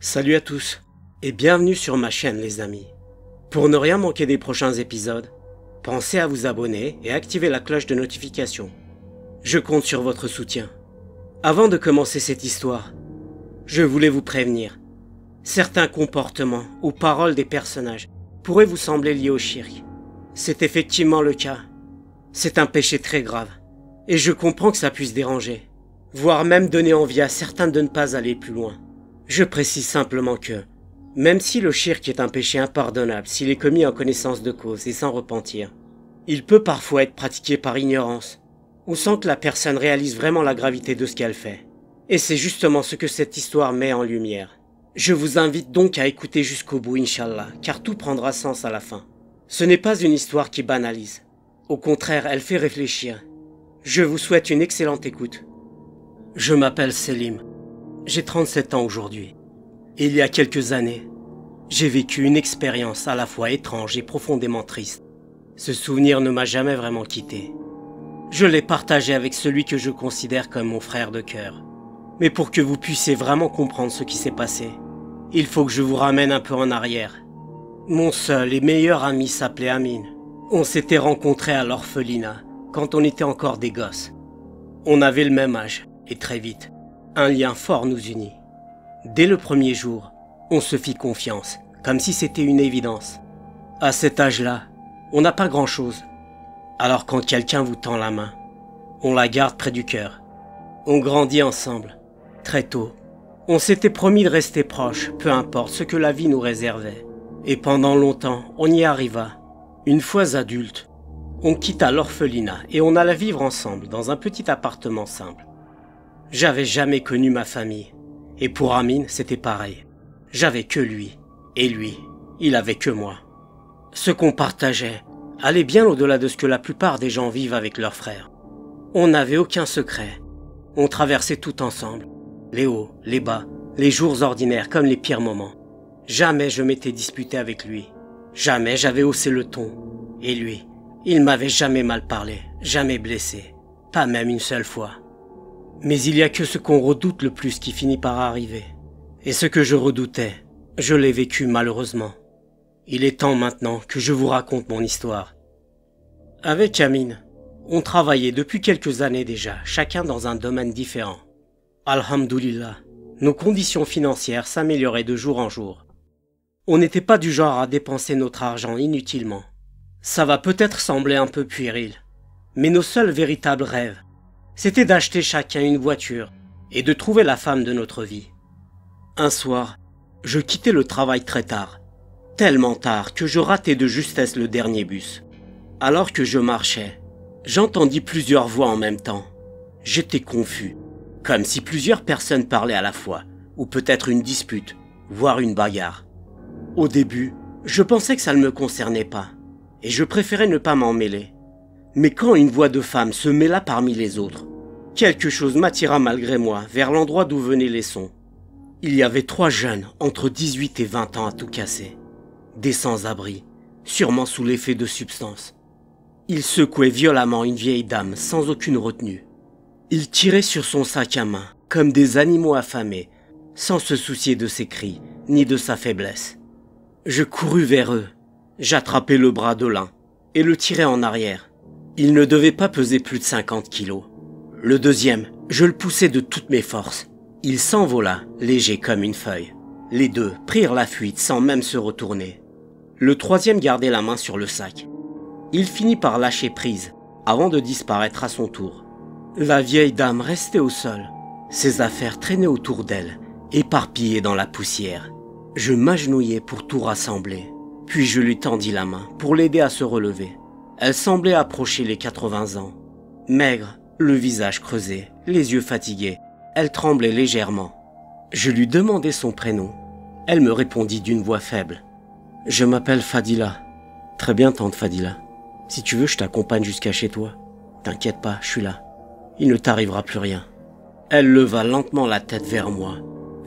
Salut à tous et bienvenue sur ma chaîne les amis. Pour ne rien manquer des prochains épisodes, pensez à vous abonner et activer la cloche de notification. Je compte sur votre soutien. Avant de commencer cette histoire, je voulais vous prévenir. Certains comportements ou paroles des personnages pourraient vous sembler liés au shirk. C'est effectivement le cas. C'est un péché très grave et je comprends que ça puisse déranger, voire même donner envie à certains de ne pas aller plus loin. Je précise simplement que, même si le shirk est un péché impardonnable s'il est commis en connaissance de cause et sans repentir, il peut parfois être pratiqué par ignorance, ou sans que la personne réalise vraiment la gravité de ce qu'elle fait. Et c'est justement ce que cette histoire met en lumière. Je vous invite donc à écouter jusqu'au bout, Inch'Allah, car tout prendra sens à la fin. Ce n'est pas une histoire qui banalise. Au contraire, elle fait réfléchir. Je vous souhaite une excellente écoute. Je m'appelle Selim. J'ai 37 ans aujourd'hui. Et il y a quelques années, j'ai vécu une expérience à la fois étrange et profondément triste. Ce souvenir ne m'a jamais vraiment quitté. Je l'ai partagé avec celui que je considère comme mon frère de cœur. Mais pour que vous puissiez vraiment comprendre ce qui s'est passé, il faut que je vous ramène un peu en arrière. Mon seul et meilleur ami s'appelait Amin. On s'était rencontrés à l'orphelinat, quand on était encore des gosses. On avait le même âge, et très vite, un lien fort nous unit. Dès le premier jour, on se fit confiance, comme si c'était une évidence. À cet âge-là, on n'a pas grand-chose. Alors quand quelqu'un vous tend la main, on la garde près du cœur. On grandit ensemble. Très tôt, on s'était promis de rester proches, peu importe ce que la vie nous réservait. Et pendant longtemps, on y arriva. Une fois adulte, on quitta l'orphelinat et on alla vivre ensemble dans un petit appartement simple. J'avais jamais connu ma famille, et pour Amin, c'était pareil. J'avais que lui, et lui, il avait que moi. Ce qu'on partageait allait bien au-delà de ce que la plupart des gens vivent avec leurs frères. On n'avait aucun secret. On traversait tout ensemble, les hauts, les bas, les jours ordinaires comme les pires moments. Jamais je m'étais disputé avec lui. Jamais j'avais haussé le ton. Et lui, il m'avait jamais mal parlé, jamais blessé, pas même une seule fois. Mais il y a que ce qu'on redoute le plus qui finit par arriver. Et ce que je redoutais, je l'ai vécu malheureusement. Il est temps maintenant que je vous raconte mon histoire. Avec Amin, on travaillait depuis quelques années déjà, chacun dans un domaine différent. Alhamdoulilah, nos conditions financières s'amélioraient de jour en jour. On n'était pas du genre à dépenser notre argent inutilement. Ça va peut-être sembler un peu puéril, mais nos seuls véritables rêves, c'était d'acheter chacun une voiture et de trouver la femme de notre vie. Un soir, je quittais le travail très tard, tellement tard que je ratais de justesse le dernier bus. Alors que je marchais, j'entendis plusieurs voix en même temps. J'étais confus, comme si plusieurs personnes parlaient à la fois, ou peut-être une dispute, voire une bagarre. Au début, je pensais que ça ne me concernait pas, et je préférais ne pas m'en mêler. Mais quand une voix de femme se mêla parmi les autres, quelque chose m'attira malgré moi vers l'endroit d'où venaient les sons. Il y avait 3 jeunes entre 18 et 20 ans à tout casser. Des sans-abri, sûrement sous l'effet de substances. Ils secouaient violemment une vieille dame sans aucune retenue. Ils tiraient sur son sac à main comme des animaux affamés, sans se soucier de ses cris ni de sa faiblesse. Je courus vers eux, j'attrapai le bras de l'un et le tirai en arrière. Il ne devait pas peser plus de 50 kilos. Le deuxième, je le poussai de toutes mes forces. Il s'envola, léger comme une feuille. Les deux prirent la fuite sans même se retourner. Le troisième gardait la main sur le sac. Il finit par lâcher prise, avant de disparaître à son tour. La vieille dame restait au sol. Ses affaires traînaient autour d'elle, éparpillées dans la poussière. Je m'agenouillai pour tout rassembler, puis je lui tendis la main pour l'aider à se relever. Elle semblait approcher les 80 ans. Maigre, le visage creusé, les yeux fatigués, elle tremblait légèrement. Je lui demandai son prénom. Elle me répondit d'une voix faible. « Je m'appelle Fadila. »« Très bien, tante Fadila. Si tu veux, je t'accompagne jusqu'à chez toi. T'inquiète pas, je suis là. Il ne t'arrivera plus rien. » Elle leva lentement la tête vers moi.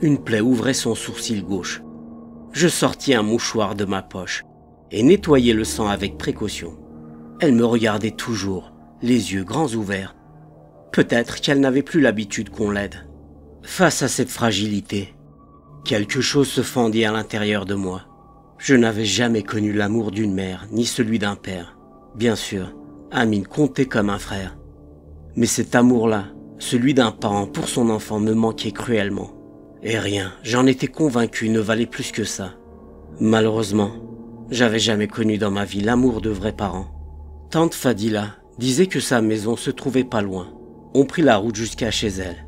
Une plaie ouvrait son sourcil gauche. Je sortis un mouchoir de ma poche et nettoyai le sang avec précaution. Elle me regardait toujours, les yeux grands ouverts. Peut-être qu'elle n'avait plus l'habitude qu'on l'aide. Face à cette fragilité, Quelque chose se fendit à l'intérieur de moi. Je n'avais jamais connu l'amour d'une mère, ni celui d'un père. Bien sûr, Amine comptait comme un frère. Mais cet amour-là, celui d'un parent pour son enfant, me manquait cruellement. Et rien, j'en étais convaincu, ne valait plus que ça. Malheureusement, j'avais jamais connu dans ma vie l'amour de vrais parents. Tante Fadila disait que sa maison se trouvait pas loin. On prit la route jusqu'à chez elle.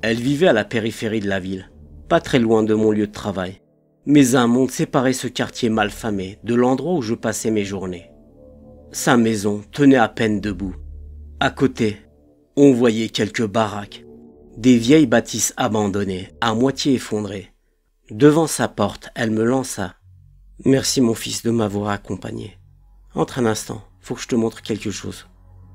Elle vivait à la périphérie de la ville, pas très loin de mon lieu de travail. Mais un monde séparait ce quartier malfamé de l'endroit où je passais mes journées. Sa maison tenait à peine debout. À côté, on voyait quelques baraques, des vieilles bâtisses abandonnées, à moitié effondrées. Devant sa porte, elle me lança. « Merci mon fils de m'avoir accompagné. Entre un instant, faut que je te montre quelque chose. »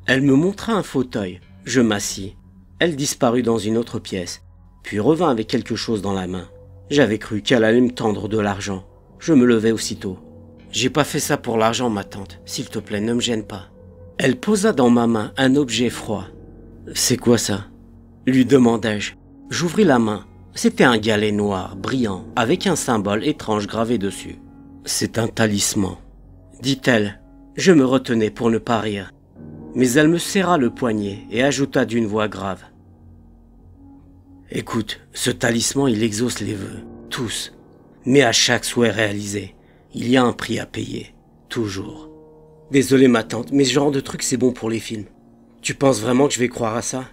Elle me montra un fauteuil. Je m'assis. Elle disparut dans une autre pièce, puis revint avec quelque chose dans la main. J'avais cru qu'elle allait me tendre de l'argent. Je me levai aussitôt. « J'ai pas fait ça pour l'argent, ma tante. S'il te plaît, ne me gêne pas. » Elle posa dans ma main un objet froid. « C'est quoi ça ?» lui demandai-je. J'ouvris la main. C'était un galet noir, brillant, avec un symbole étrange gravé dessus. « C'est un talisman, » dit-elle. Je me retenais pour ne pas rire. Mais elle me serra le poignet et ajouta d'une voix grave. « Écoute, ce talisman, il exauce les vœux, tous. Mais à chaque souhait réalisé, il y a un prix à payer, toujours. Désolé ma tante, mais ce genre de truc c'est bon pour les films. Tu penses vraiment que je vais croire à ça?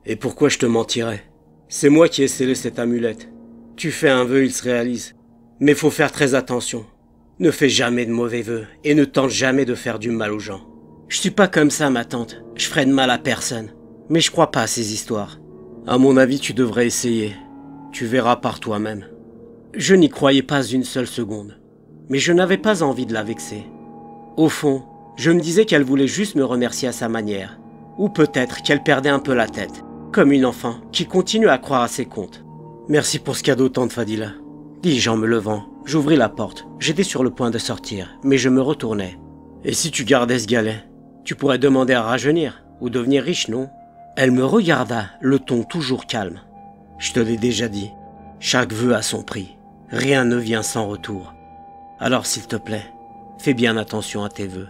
Et pourquoi je te mentirais? C'est moi qui ai scellé cette amulette. Tu fais un vœu, il se réalise. Mais faut faire très attention. Ne fais jamais de mauvais vœux et ne tente jamais de faire du mal aux gens. Je suis pas comme ça ma tante, je ferai de mal à personne. Mais je crois pas à ces histoires. À mon avis, tu devrais essayer. Tu verras par toi-même. » Je n'y croyais pas une seule seconde. Mais je n'avais pas envie de la vexer. Au fond, je me disais qu'elle voulait juste me remercier à sa manière. Ou peut-être qu'elle perdait un peu la tête, comme une enfant qui continue à croire à ses contes. « Merci pour ce cadeau, tante Fadila. » dis-je en me levant. J'ouvris la porte. J'étais sur le point de sortir, mais je me retournai. « Et si tu gardais ce galet, tu pourrais demander à rajeunir ou devenir riche, non ?» Elle me regarda, le ton toujours calme. « Je te l'ai déjà dit, chaque vœu a son prix. Rien ne vient sans retour. Alors s'il te plaît, fais bien attention à tes vœux. »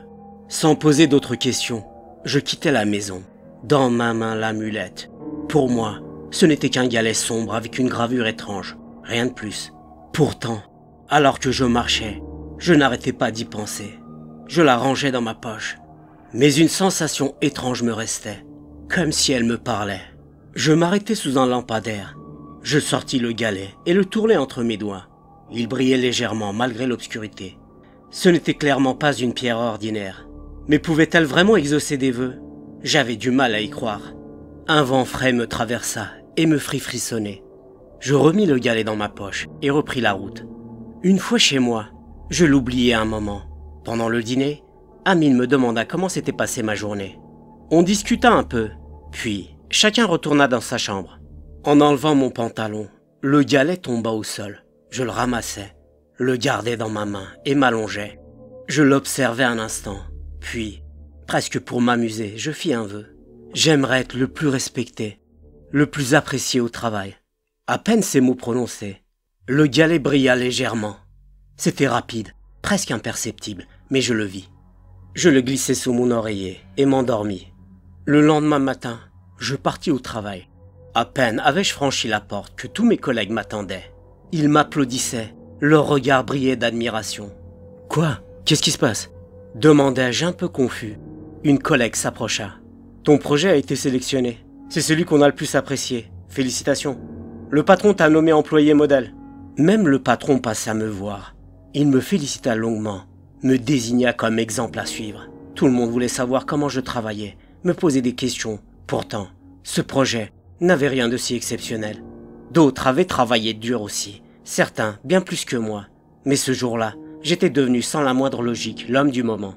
Sans poser d'autres questions, je quittai la maison. Dans ma main l'amulette. Pour moi, ce n'était qu'un galet sombre avec une gravure étrange, rien de plus. Pourtant, alors que je marchais, je n'arrêtais pas d'y penser. Je la rangeais dans ma poche. Mais une sensation étrange me restait, comme si elle me parlait. Je m'arrêtai sous un lampadaire. Je sortis le galet et le tournai entre mes doigts. Il brillait légèrement malgré l'obscurité. Ce n'était clairement pas une pierre ordinaire. Mais pouvait-elle vraiment exaucer des vœux? J'avais du mal à y croire. Un vent frais me traversa et me fit frissonner. Je remis le galet dans ma poche et repris la route. Une fois chez moi, je l'oubliai un moment. Pendant le dîner, Amine me demanda comment s'était passée ma journée. On discuta un peu, puis chacun retourna dans sa chambre. En enlevant mon pantalon, le galet tomba au sol. Je le ramassai, le gardai dans ma main et m'allongeai. Je l'observai un instant, puis, presque pour m'amuser, je fis un vœu. J'aimerais être le plus respecté, le plus apprécié au travail. À peine ces mots prononcés, le galet brilla légèrement. C'était rapide, presque imperceptible, mais je le vis. Je le glissai sous mon oreiller et m'endormis. Le lendemain matin, je partis au travail. À peine avais-je franchi la porte que tous mes collègues m'attendaient. Ils m'applaudissaient, leur regard brillait d'admiration. « Quoi? Qu'est-ce qui se passe ?» demandai-je un peu confus. Une collègue s'approcha. « Ton projet a été sélectionné. C'est celui qu'on a le plus apprécié. Félicitations. Le patron t'a nommé employé modèle. » Même le patron passa me voir. Il me félicita longuement, me désigna comme exemple à suivre. Tout le monde voulait savoir comment je travaillais, me poser des questions. Pourtant, ce projet n'avait rien de si exceptionnel. D'autres avaient travaillé dur aussi, certains bien plus que moi. Mais ce jour-là, j'étais devenu sans la moindre logique l'homme du moment.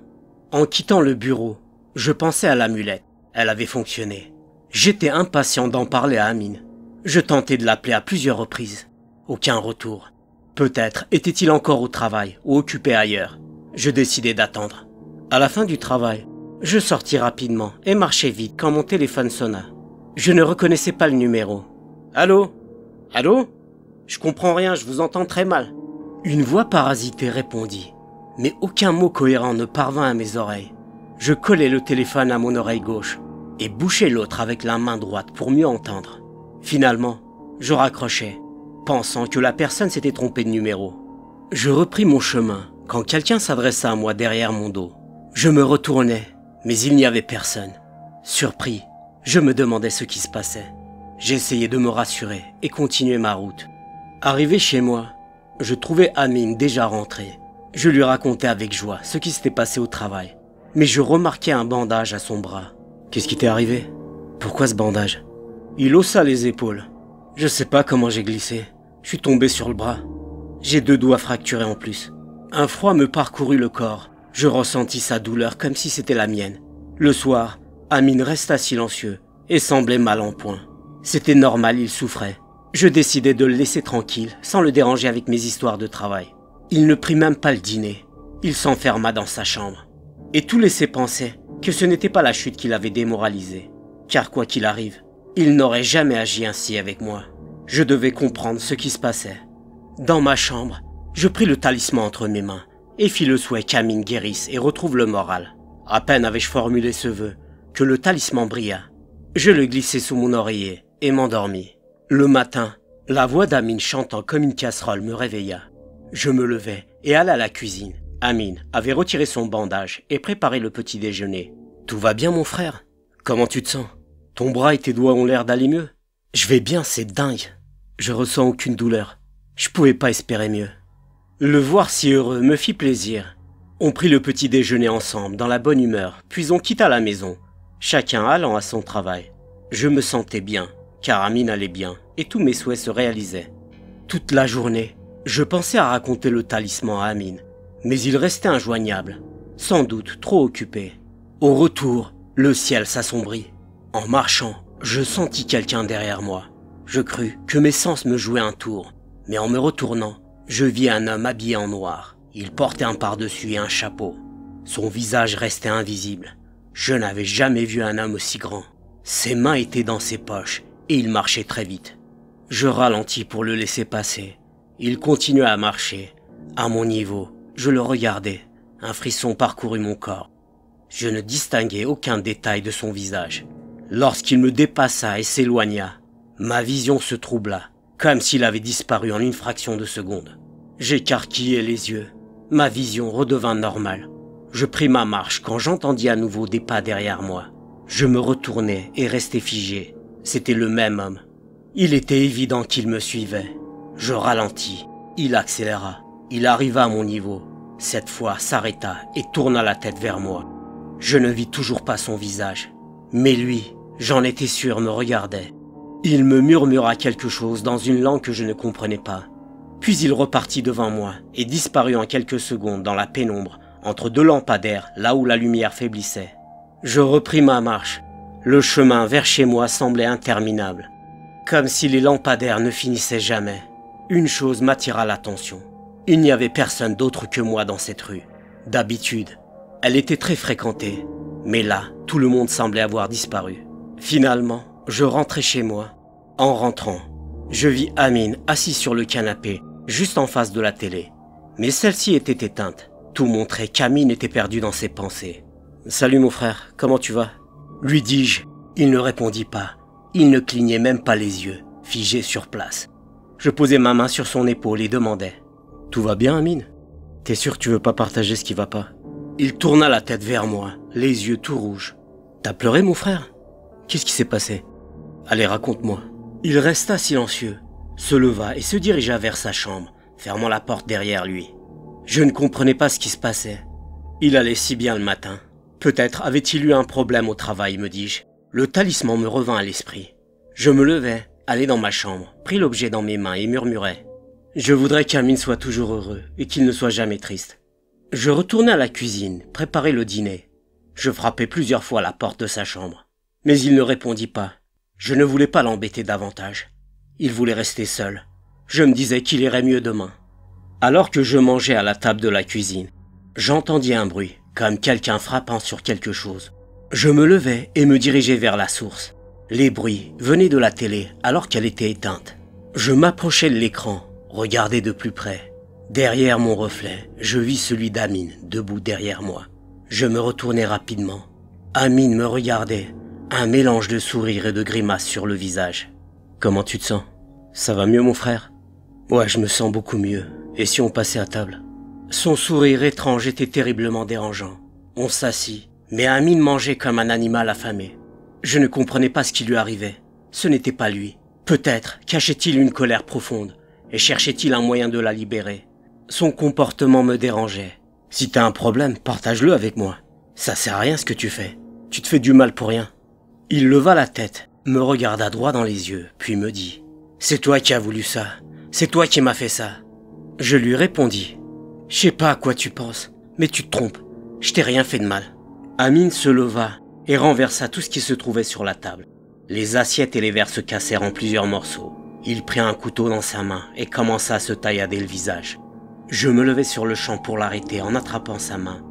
En quittant le bureau, je pensais à l'amulette. Elle avait fonctionné. J'étais impatient d'en parler à Amine. Je tentai de l'appeler à plusieurs reprises. Aucun retour. Peut-être était-il encore au travail ou occupé ailleurs. Je décidai d'attendre. À la fin du travail, je sortis rapidement et marchai vite quand mon téléphone sonna. Je ne reconnaissais pas le numéro. « Allô? Allô ?» Je comprends rien, je vous entends très mal. » Une voix parasitée répondit, mais aucun mot cohérent ne parvint à mes oreilles. Je collai le téléphone à mon oreille gauche et bouchai l'autre avec la main droite pour mieux entendre. Finalement, je raccrochai, pensant que la personne s'était trompée de numéro. Je repris mon chemin quand quelqu'un s'adressa à moi derrière mon dos. Je me retournai, mais il n'y avait personne. Surpris, je me demandais ce qui se passait. J'essayais de me rassurer et continuai ma route. Arrivé chez moi, je trouvais Amine déjà rentrée. Je lui racontais avec joie ce qui s'était passé au travail, mais je remarquai un bandage à son bras. « Qu'est-ce qui t'est arrivé? Pourquoi ce bandage ?» Il haussa les épaules. « Je sais pas comment j'ai glissé. Je suis tombé sur le bras. J'ai 2 doigts fracturés en plus. » Un froid me parcourut le corps. Je ressentis sa douleur comme si c'était la mienne. Le soir, Amine resta silencieux et semblait mal en point. C'était normal, il souffrait. Je décidai de le laisser tranquille, sans le déranger avec mes histoires de travail. Il ne prit même pas le dîner. Il s'enferma dans sa chambre. Et tout laissait penser que ce n'était pas la chute qui l'avait démoralisé. Car quoi qu'il arrive, il n'aurait jamais agi ainsi avec moi. Je devais comprendre ce qui se passait. Dans ma chambre, je pris le talisman entre mes mains et fis le souhait qu'Amine guérisse et retrouve le moral. À peine avais-je formulé ce vœu que le talisman brilla. Je le glissai sous mon oreiller et m'endormis. Le matin, la voix d'Amine chantant comme une casserole me réveilla. Je me levai et allai à la cuisine. Amine avait retiré son bandage et préparé le petit déjeuner. « Tout va bien mon frère? Comment tu te sens? Ton bras et tes doigts ont l'air d'aller mieux? »« Je vais bien, c'est dingue. Je ressens aucune douleur. Je pouvais pas espérer mieux. » Le voir si heureux me fit plaisir. On prit le petit déjeuner ensemble dans la bonne humeur, puis on quitta la maison, chacun allant à son travail. Je me sentais bien, car Amine allait bien et tous mes souhaits se réalisaient. Toute la journée, je pensais à raconter le talisman à Amine, mais il restait injoignable, sans doute trop occupé. Au retour, le ciel s'assombrit. En marchant, je sentis quelqu'un derrière moi. Je crus que mes sens me jouaient un tour, mais en me retournant, je vis un homme habillé en noir. Il portait un pardessus et un chapeau. Son visage restait invisible. Je n'avais jamais vu un homme aussi grand. Ses mains étaient dans ses poches et il marchait très vite. Je ralentis pour le laisser passer. Il continuait à marcher. À mon niveau, je le regardais. Un frisson parcourut mon corps. Je ne distinguais aucun détail de son visage. Lorsqu'il me dépassa et s'éloigna, ma vision se troubla, comme s'il avait disparu en une fraction de seconde. J'écarquillai les yeux. Ma vision redevint normale. Je pris ma marche quand j'entendis à nouveau des pas derrière moi. Je me retournai et restai figé. C'était le même homme. Il était évident qu'il me suivait. Je ralentis. Il accéléra. Il arriva à mon niveau. Cette fois s'arrêta et tourna la tête vers moi. Je ne vis toujours pas son visage. Mais lui, j'en étais sûr, me regardait. Il me murmura quelque chose dans une langue que je ne comprenais pas. Puis il repartit devant moi et disparut en quelques secondes dans la pénombre, entre 2 lampadaires, là où la lumière faiblissait. Je repris ma marche. Le chemin vers chez moi semblait interminable, comme si les lampadaires ne finissaient jamais. Une chose m'attira l'attention. Il n'y avait personne d'autre que moi dans cette rue. D'habitude, elle était très fréquentée, mais là, tout le monde semblait avoir disparu. Finalement, je rentrai chez moi. En rentrant, je vis Amine assis sur le canapé, juste en face de la télé. Mais celle-ci était éteinte. Tout montrait qu'Amine était perdu dans ses pensées. « Salut mon frère, comment tu vas ?» lui dis-je. Il ne répondit pas. Il ne clignait même pas les yeux, figé sur place. Je posai ma main sur son épaule et demandai « Tout va bien Amine? T'es sûr que tu veux pas partager ce qui va pas ?» Il tourna la tête vers moi, les yeux tout rouges. « T'as pleuré mon frère? Qu'est-ce qui s'est passé? Allez, raconte-moi. » Il resta silencieux, se leva et se dirigea vers sa chambre, fermant la porte derrière lui. Je ne comprenais pas ce qui se passait. Il allait si bien le matin. Peut-être avait-il eu un problème au travail, me dis-je. Le talisman me revint à l'esprit. Je me levai, allai dans ma chambre, pris l'objet dans mes mains et murmurai « Je voudrais qu'Amine soit toujours heureux et qu'il ne soit jamais triste. » Je retournai à la cuisine, préparai le dîner. Je frappai plusieurs fois à la porte de sa chambre. Mais il ne répondit pas. Je ne voulais pas l'embêter davantage. Il voulait rester seul. Je me disais qu'il irait mieux demain. Alors que je mangeais à la table de la cuisine, j'entendis un bruit, comme quelqu'un frappant sur quelque chose. Je me levai et me dirigeai vers la source. Les bruits venaient de la télé alors qu'elle était éteinte. Je m'approchai de l'écran, regardai de plus près. Derrière mon reflet, je vis celui d'Amine, debout derrière moi. Je me retournai rapidement. Amine me regardait, un mélange de sourire et de grimace sur le visage. « Comment tu te sens? Ça va mieux, mon frère ?»« Ouais, je me sens beaucoup mieux. Et si on passait à table ?» Son sourire étrange était terriblement dérangeant. On s'assit, mais Amine mangeait comme un animal affamé. Je ne comprenais pas ce qui lui arrivait. Ce n'était pas lui. Peut-être cachait-il une colère profonde et cherchait-il un moyen de la libérer. Son comportement me dérangeait. « Si t'as un problème, partage-le avec moi. Ça sert à rien ce que tu fais. Tu te fais du mal pour rien. » Il leva la tête, me regarda droit dans les yeux, puis me dit « C'est toi qui as voulu ça. C'est toi qui m'as fait ça. » Je lui répondis « Je sais pas à quoi tu penses, mais tu te trompes. Je t'ai rien fait de mal. » Amine se leva et renversa tout ce qui se trouvait sur la table. Les assiettes et les verres se cassèrent en plusieurs morceaux. Il prit un couteau dans sa main et commença à se taillader le visage. Je me levai sur le champ pour l'arrêter en attrapant sa main.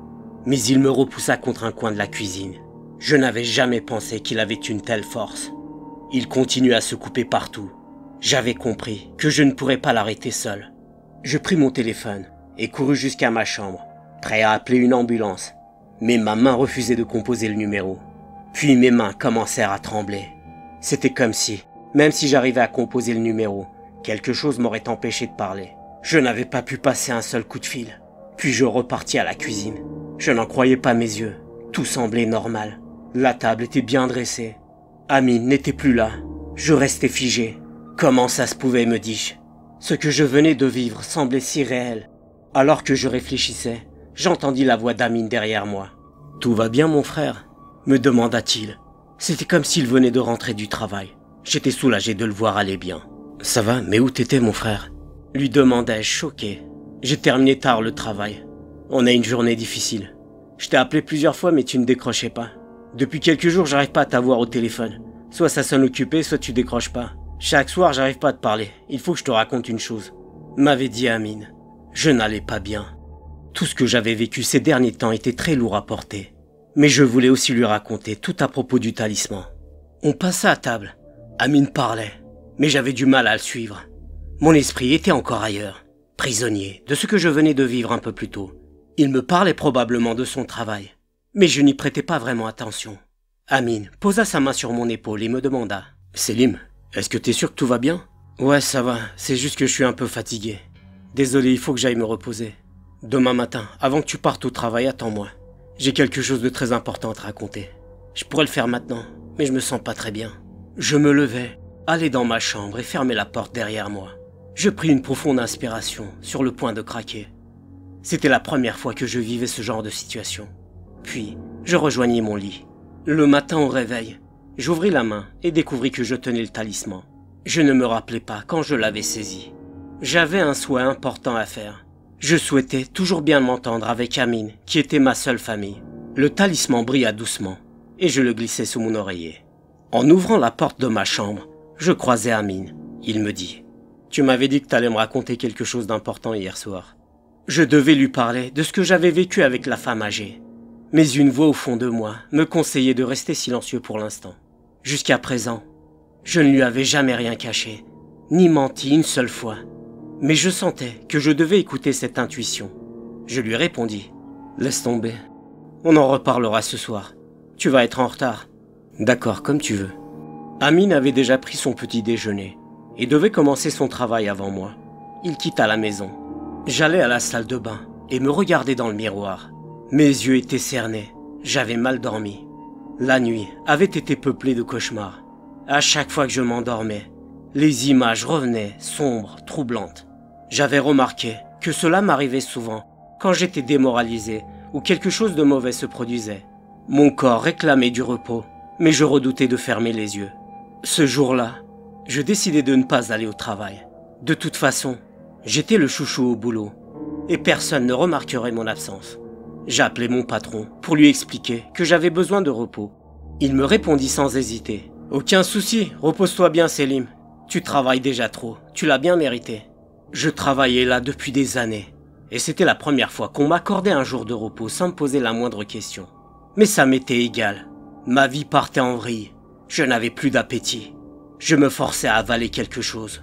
Mais il me repoussa contre un coin de la cuisine. Je n'avais jamais pensé qu'il avait une telle force. Il continuait à se couper partout. J'avais compris que je ne pourrais pas l'arrêter seul. Je pris mon téléphone et courus jusqu'à ma chambre, prêt à appeler une ambulance. Mais ma main refusait de composer le numéro. Puis mes mains commencèrent à trembler. C'était comme si, même si j'arrivais à composer le numéro, quelque chose m'aurait empêché de parler. Je n'avais pas pu passer un seul coup de fil. Puis je repartis à la cuisine. Je n'en croyais pas mes yeux. Tout semblait normal. La table était bien dressée. Amine n'était plus là. Je restais figé. Comment ça se pouvait, me dis-je? Ce que je venais de vivre semblait si réel. Alors que je réfléchissais, j'entendis la voix d'Amine derrière moi. « Tout va bien, mon frère ?» me demanda-t-il. C'était comme s'il venait de rentrer du travail. J'étais soulagé de le voir aller bien. « Ça va, mais où t'étais, mon frère ?» lui demandai-je, choqué. J'ai terminé tard le travail. On a une journée difficile. Je t'ai appelé plusieurs fois, mais tu ne décrochais pas. Depuis quelques jours, j'arrive pas à t'avoir au téléphone. Soit ça sonne occupé, soit tu décroches pas. Chaque soir, j'arrive pas à te parler. Il faut que je te raconte une chose. M'avait dit Amine. Je n'allais pas bien. Tout ce que j'avais vécu ces derniers temps était très lourd à porter. Mais je voulais aussi lui raconter tout à propos du talisman. On passa à table. Amine parlait, mais j'avais du mal à le suivre. Mon esprit était encore ailleurs, prisonnier de ce que je venais de vivre un peu plus tôt. Il me parlait probablement de son travail, mais je n'y prêtais pas vraiment attention. Amine posa sa main sur mon épaule et me demanda « Selim, est-ce que t'es sûr que tout va bien ?»« Ouais, ça va, c'est juste que je suis un peu fatigué. Désolé, il faut que j'aille me reposer. Demain matin, avant que tu partes au travail, attends-moi. J'ai quelque chose de très important à te raconter. Je pourrais le faire maintenant, mais je me sens pas très bien. » Je me levai, allai dans ma chambre et fermai la porte derrière moi. Je pris une profonde inspiration, sur le point de craquer. C'était la première fois que je vivais ce genre de situation. Puis, je rejoignis mon lit. Le matin au réveil, j'ouvris la main et découvris que je tenais le talisman. Je ne me rappelais pas quand je l'avais saisi. J'avais un souhait important à faire. Je souhaitais toujours bien m'entendre avec Amine, qui était ma seule famille. Le talisman brilla doucement, et je le glissai sous mon oreiller. En ouvrant la porte de ma chambre, je croisai Amine. Il me dit « Tu m'avais dit que t'allais me raconter quelque chose d'important hier soir. » Je devais lui parler de ce que j'avais vécu avec la femme âgée. Mais une voix au fond de moi me conseillait de rester silencieux pour l'instant. Jusqu'à présent, je ne lui avais jamais rien caché, ni menti une seule fois. Mais je sentais que je devais écouter cette intuition. Je lui répondis « Laisse tomber. On en reparlera ce soir. Tu vas être en retard. »« D'accord, comme tu veux. » Amine avait déjà pris son petit déjeuner et devait commencer son travail avant moi. Il quitta la maison. J'allais à la salle de bain et me regardais dans le miroir. Mes yeux étaient cernés. J'avais mal dormi. La nuit avait été peuplée de cauchemars. À chaque fois que je m'endormais, les images revenaient, sombres, troublantes. J'avais remarqué que cela m'arrivait souvent quand j'étais démoralisé ou quelque chose de mauvais se produisait. Mon corps réclamait du repos, mais je redoutais de fermer les yeux. Ce jour-là, je décidai de ne pas aller au travail. De toute façon, j'étais le chouchou au boulot et personne ne remarquerait mon absence. J'appelai mon patron pour lui expliquer que j'avais besoin de repos. Il me répondit sans hésiter. « Aucun souci, repose-toi bien Selim. Tu travailles déjà trop, tu l'as bien mérité. » Je travaillais là depuis des années et c'était la première fois qu'on m'accordait un jour de repos sans me poser la moindre question. Mais ça m'était égal. Ma vie partait en vrille. Je n'avais plus d'appétit. Je me forçais à avaler quelque chose.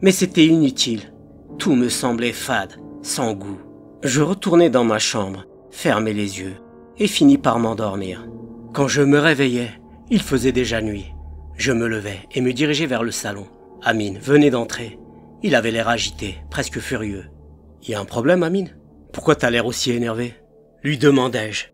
Mais c'était inutile. Tout me semblait fade, sans goût. Je retournai dans ma chambre, fermai les yeux et finis par m'endormir. Quand je me réveillais, il faisait déjà nuit. Je me levai et me dirigeai vers le salon. Amine venait d'entrer. Il avait l'air agité, presque furieux. « Y a un problème, Amine? Pourquoi t'as l'air aussi énervé ?» lui demandai-je.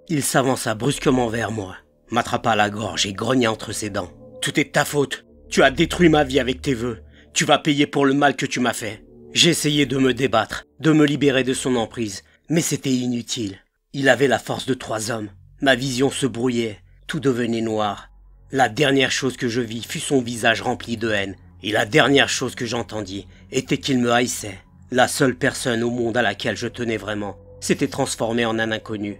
Il s'avança brusquement vers moi, m'attrapa à la gorge et grogna entre ses dents. « Tout est de ta faute. Tu as détruit ma vie avec tes vœux. Tu vas payer pour le mal que tu m'as fait. » J'essayais de me débattre, de me libérer de son emprise, mais c'était inutile. Il avait la force de 3 hommes. Ma vision se brouillait, tout devenait noir. La dernière chose que je vis fut son visage rempli de haine, et la dernière chose que j'entendis était qu'il me haïssait. La seule personne au monde à laquelle je tenais vraiment s'était transformée en un inconnu.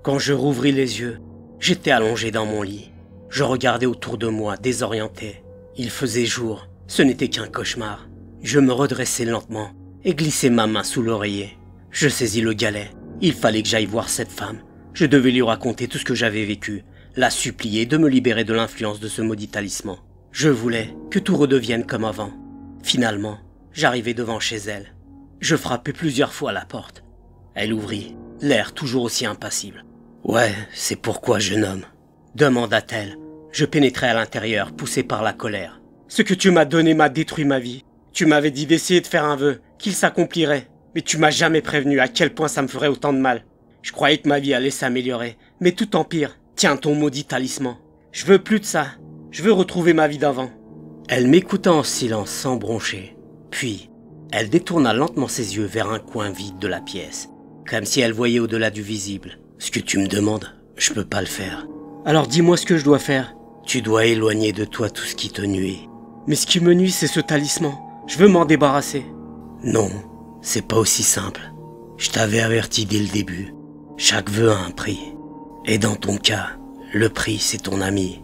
Quand je rouvris les yeux, j'étais allongé dans mon lit. Je regardais autour de moi, désorienté. Il faisait jour, ce n'était qu'un cauchemar. Je me redressai lentement et glissai ma main sous l'oreiller. Je saisis le galet. Il fallait que j'aille voir cette femme. Je devais lui raconter tout ce que j'avais vécu, la supplier de me libérer de l'influence de ce maudit talisman. Je voulais que tout redevienne comme avant. Finalement, j'arrivai devant chez elle. Je frappai plusieurs fois à la porte. Elle ouvrit, l'air toujours aussi impassible. « Ouais, c'est pourquoi, jeune homme ?» demanda-t-elle. Je pénétrai à l'intérieur, poussé par la colère. « Ce que tu m'as donné m'a détruit ma vie. Tu m'avais dit d'essayer de faire un vœu, qu'il s'accomplirait. Mais tu m'as jamais prévenu à quel point ça me ferait autant de mal. Je croyais que ma vie allait s'améliorer, mais tout empire. Tiens ton maudit talisman. Je veux plus de ça. Je veux retrouver ma vie d'avant. » Elle m'écouta en silence, sans broncher. Puis, elle détourna lentement ses yeux vers un coin vide de la pièce, comme si elle voyait au-delà du visible. « Ce que tu me demandes, je peux pas le faire. Alors dis-moi ce que je dois faire. » « Tu dois éloigner de toi tout ce qui te nuit. »« Mais ce qui me nuit, c'est ce talisman. Je veux m'en débarrasser. » « Non, c'est pas aussi simple. Je t'avais averti dès le début. Chaque vœu a un prix. Et dans ton cas, le prix, c'est ton ami.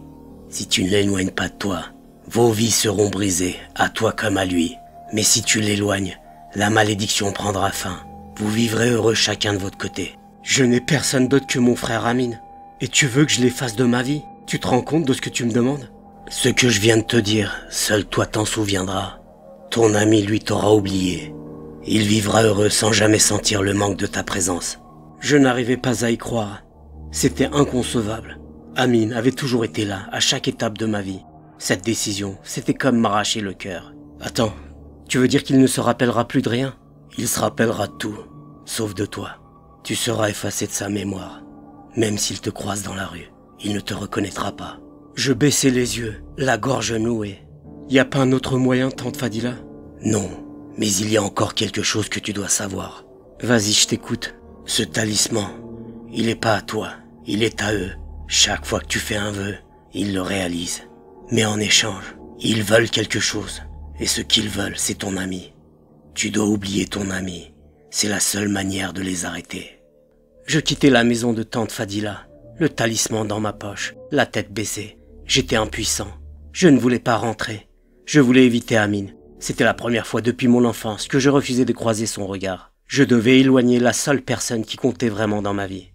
Si tu ne l'éloignes pas de toi, vos vies seront brisées, à toi comme à lui. Mais si tu l'éloignes, la malédiction prendra fin. Vous vivrez heureux chacun de votre côté. » « Je n'ai personne d'autre que mon frère Amine. Et tu veux que je l'efface de ma vie? Tu te rends compte de ce que tu me demandes? Ce que je viens de te dire, seul toi t'en souviendras. Ton ami, lui, t'aura oublié. Il vivra heureux sans jamais sentir le manque de ta présence. » Je n'arrivais pas à y croire. C'était inconcevable. Amine avait toujours été là, à chaque étape de ma vie. Cette décision, c'était comme m'arracher le cœur. Attends, tu veux dire qu'il ne se rappellera plus de rien? Il se rappellera de tout, sauf de toi. Tu seras effacé de sa mémoire. Même s'il te croise dans la rue, il ne te reconnaîtra pas. Je baissai les yeux, la gorge nouée. Y a pas un autre moyen, tante Fadila? Non, mais il y a encore quelque chose que tu dois savoir. Vas-y, je t'écoute. Ce talisman, il est pas à toi, il est à eux. Chaque fois que tu fais un vœu, ils le réalisent. Mais en échange, ils veulent quelque chose. Et ce qu'ils veulent, c'est ton ami. Tu dois oublier ton ami. C'est la seule manière de les arrêter. Je quittai la maison de tante Fadila, le talisman dans ma poche, la tête baissée. J'étais impuissant. Je ne voulais pas rentrer. Je voulais éviter Amine. C'était la première fois depuis mon enfance que je refusais de croiser son regard. Je devais éloigner la seule personne qui comptait vraiment dans ma vie.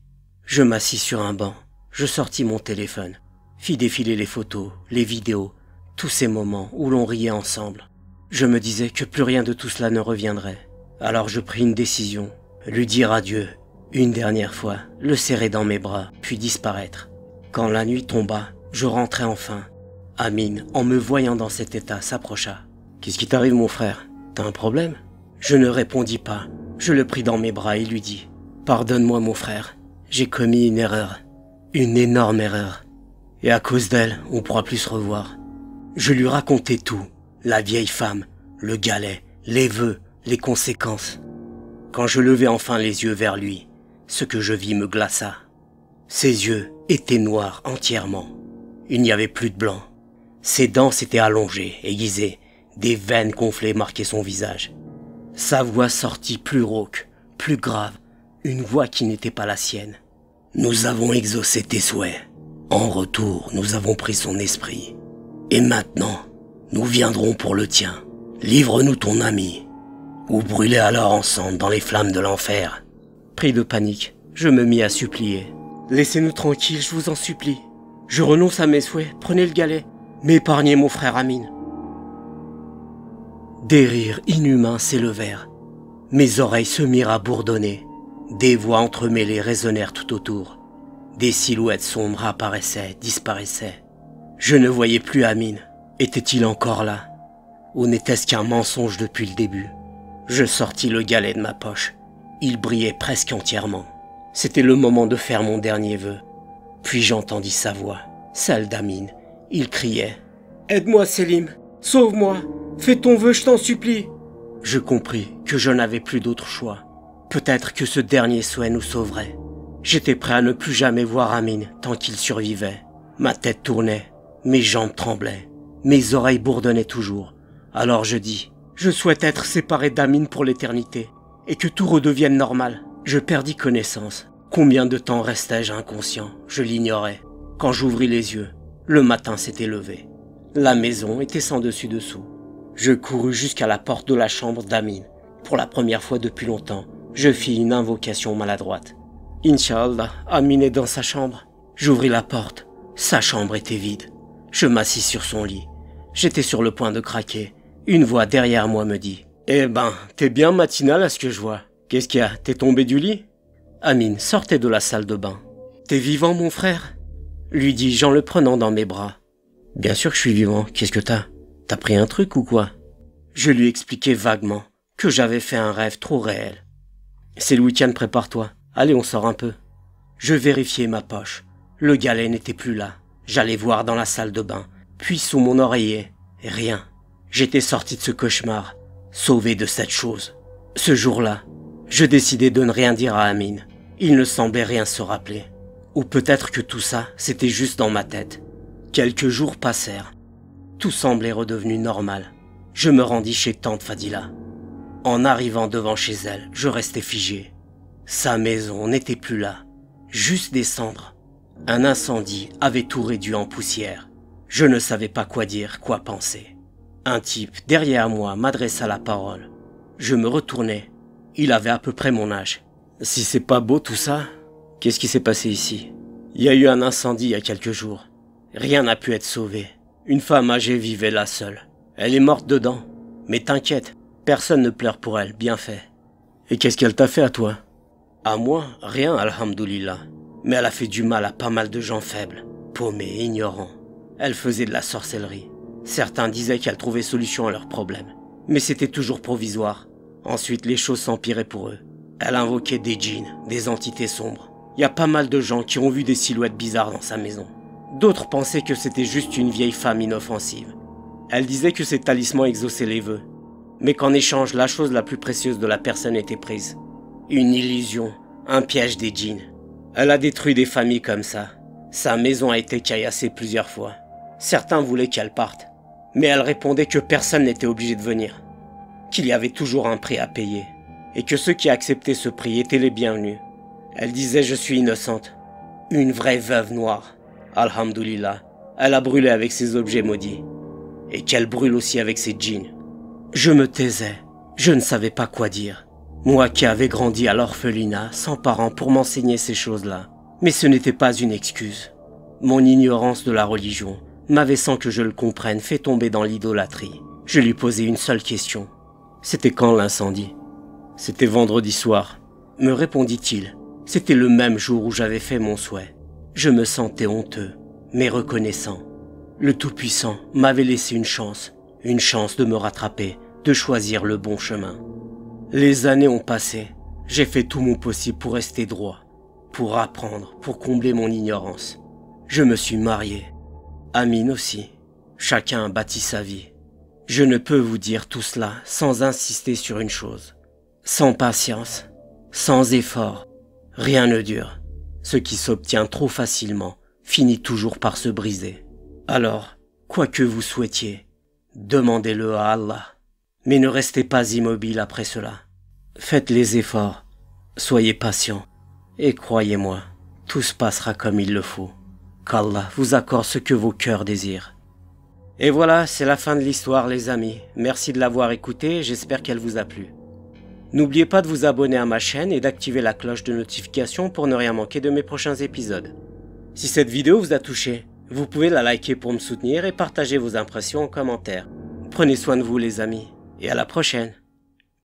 Je m'assis sur un banc. Je sortis mon téléphone. Fis défiler les photos, les vidéos, tous ces moments où l'on riait ensemble. Je me disais que plus rien de tout cela ne reviendrait. Alors je pris une décision, lui dire adieu, une dernière fois, le serrer dans mes bras, puis disparaître. Quand la nuit tomba, je rentrai enfin. Amine, en me voyant dans cet état, s'approcha. « Qu'est-ce qui t'arrive, mon frère? T'as un problème ?» Je ne répondis pas. Je le pris dans mes bras et lui dis « Pardonne-moi, mon frère. J'ai commis une erreur. Une énorme erreur. Et à cause d'elle, on pourra plus se revoir. » Je lui racontai tout. La vieille femme, le galet, les vœux, les conséquences. Quand je levai enfin les yeux vers lui, ce que je vis me glaça. Ses yeux étaient noirs entièrement. Il n'y avait plus de blanc. Ses dents s'étaient allongées, aiguisées. Des veines gonflées marquaient son visage. Sa voix sortit plus rauque, plus grave, une voix qui n'était pas la sienne. « Nous avons exaucé tes souhaits. En retour, nous avons pris son esprit. Et maintenant, nous viendrons pour le tien. Livre-nous ton ami. Ou brûlez alors ensemble dans les flammes de l'enfer. » Pris de panique, je me mis à supplier. « Laissez-nous tranquilles, je vous en supplie. Je renonce à mes souhaits, prenez le galet, mais épargnez mon frère Amine. » Des rires inhumains s'élevèrent. Mes oreilles se mirent à bourdonner. Des voix entremêlées résonnèrent tout autour. Des silhouettes sombres apparaissaient, disparaissaient. Je ne voyais plus Amine. Était-il encore là? Ou n'était-ce qu'un mensonge depuis le début? Je sortis le galet de ma poche. Il brillait presque entièrement. C'était le moment de faire mon dernier vœu. Puis j'entendis sa voix, celle d'Amine. Il criait « Aide-moi Selim, sauve-moi, fais ton vœu, je t'en supplie !» Je compris que je n'avais plus d'autre choix. Peut-être que ce dernier souhait nous sauverait. J'étais prêt à ne plus jamais voir Amine tant qu'il survivait. Ma tête tournait, mes jambes tremblaient, mes oreilles bourdonnaient toujours. Alors je dis « Je souhaite être séparé d'Amine pour l'éternité et que tout redevienne normal. » Je perdis connaissance. Combien de temps restais-je inconscient? Je l'ignorais. Quand j'ouvris les yeux, le matin s'était levé. La maison était sans dessus-dessous. Je courus jusqu'à la porte de la chambre d'Amine. Pour la première fois depuis longtemps, je fis une invocation maladroite. Inch'Allah, Amine est dans sa chambre. J'ouvris la porte. Sa chambre était vide. Je m'assis sur son lit. J'étais sur le point de craquer. Une voix derrière moi me dit « Eh ben, t'es bien matinal à ce que je vois. Qu'est-ce qu'il y a? T'es tombé du lit ?» Amine sortait de la salle de bain. « T'es vivant, mon frère ?» lui dis-je en le prenant dans mes bras. « Bien sûr que je suis vivant. Qu'est-ce que t'as? T'as pris un truc ou quoi ?» Je lui expliquai vaguement que j'avais fait un rêve trop réel. « C'est le week-end, prépare-toi. Allez, on sort un peu. » Je vérifiai ma poche. Le galet n'était plus là. J'allais voir dans la salle de bain, puis sous mon oreiller. Rien. J'étais sorti de ce cauchemar, sauvé de cette chose. Ce jour-là, je décidai de ne rien dire à Amine. Il ne semblait rien se rappeler. Ou peut-être que tout ça, c'était juste dans ma tête. Quelques jours passèrent. Tout semblait redevenu normal. Je me rendis chez tante Fadila. En arrivant devant chez elle, je restais figé. Sa maison n'était plus là. Juste des cendres. Un incendie avait tout réduit en poussière. Je ne savais pas quoi dire, quoi penser. Un type derrière moi m'adressa la parole. Je me retournai. Il avait à peu près mon âge. « Si c'est pas beau tout ça, qu'est-ce qui s'est passé ici? Il y a eu un incendie il y a quelques jours. Rien n'a pu être sauvé. Une femme âgée vivait là seule. Elle est morte dedans. Mais t'inquiète, personne ne pleure pour elle, bien fait. » « Et qu'est-ce qu'elle t'a fait à toi? » « À moi, rien, alhamdoulilah. Mais elle a fait du mal à pas mal de gens faibles, paumés, ignorants. Elle faisait de la sorcellerie. Certains disaient qu'elle trouvait solution à leurs problèmes. Mais c'était toujours provisoire. Ensuite, les choses s'empiraient pour eux. Elle invoquait des djinns, des entités sombres. Il y a pas mal de gens qui ont vu des silhouettes bizarres dans sa maison. D'autres pensaient que c'était juste une vieille femme inoffensive. Elle disait que ses talismans exauçaient les vœux. Mais qu'en échange, la chose la plus précieuse de la personne était prise. Une illusion, un piège des djinns. Elle a détruit des familles comme ça. Sa maison a été caillassée plusieurs fois. Certains voulaient qu'elle parte. Mais elle répondait que personne n'était obligé de venir. Qu'il y avait toujours un prix à payer. Et que ceux qui acceptaient ce prix étaient les bienvenus. Elle disait « Je suis innocente ». Une vraie veuve noire. Alhamdoulilah, elle a brûlé avec ses objets maudits. Et qu'elle brûle aussi avec ses djinns. Je me taisais. Je ne savais pas quoi dire. Moi qui avais grandi à l'orphelinat, sans parents pour m'enseigner ces choses-là. Mais ce n'était pas une excuse. Mon ignorance de la religion m'avait, sans que je le comprenne, fait tomber dans l'idolâtrie. Je lui posai une seule question. C'était quand l'incendie? C'était vendredi soir, me répondit-il. C'était le même jour où j'avais fait mon souhait. Je me sentais honteux, mais reconnaissant. Le Tout-Puissant m'avait laissé une chance de me rattraper, de choisir le bon chemin. Les années ont passé, j'ai fait tout mon possible pour rester droit, pour apprendre, pour combler mon ignorance. Je me suis marié, Amine aussi, chacun a bâti sa vie. Je ne peux vous dire tout cela sans insister sur une chose. Sans patience, sans effort, rien ne dure. Ce qui s'obtient trop facilement finit toujours par se briser. Alors, quoi que vous souhaitiez, demandez-le à Allah. Mais ne restez pas immobile après cela. Faites les efforts, soyez patient, et croyez-moi, tout se passera comme il le faut. Qu'Allah vous accorde ce que vos cœurs désirent. Et voilà, c'est la fin de l'histoire les amis. Merci de l'avoir écoutée, j'espère qu'elle vous a plu. N'oubliez pas de vous abonner à ma chaîne et d'activer la cloche de notification pour ne rien manquer de mes prochains épisodes. Si cette vidéo vous a touché, vous pouvez la liker pour me soutenir et partager vos impressions en commentaire. Prenez soin de vous les amis. et à la prochaine.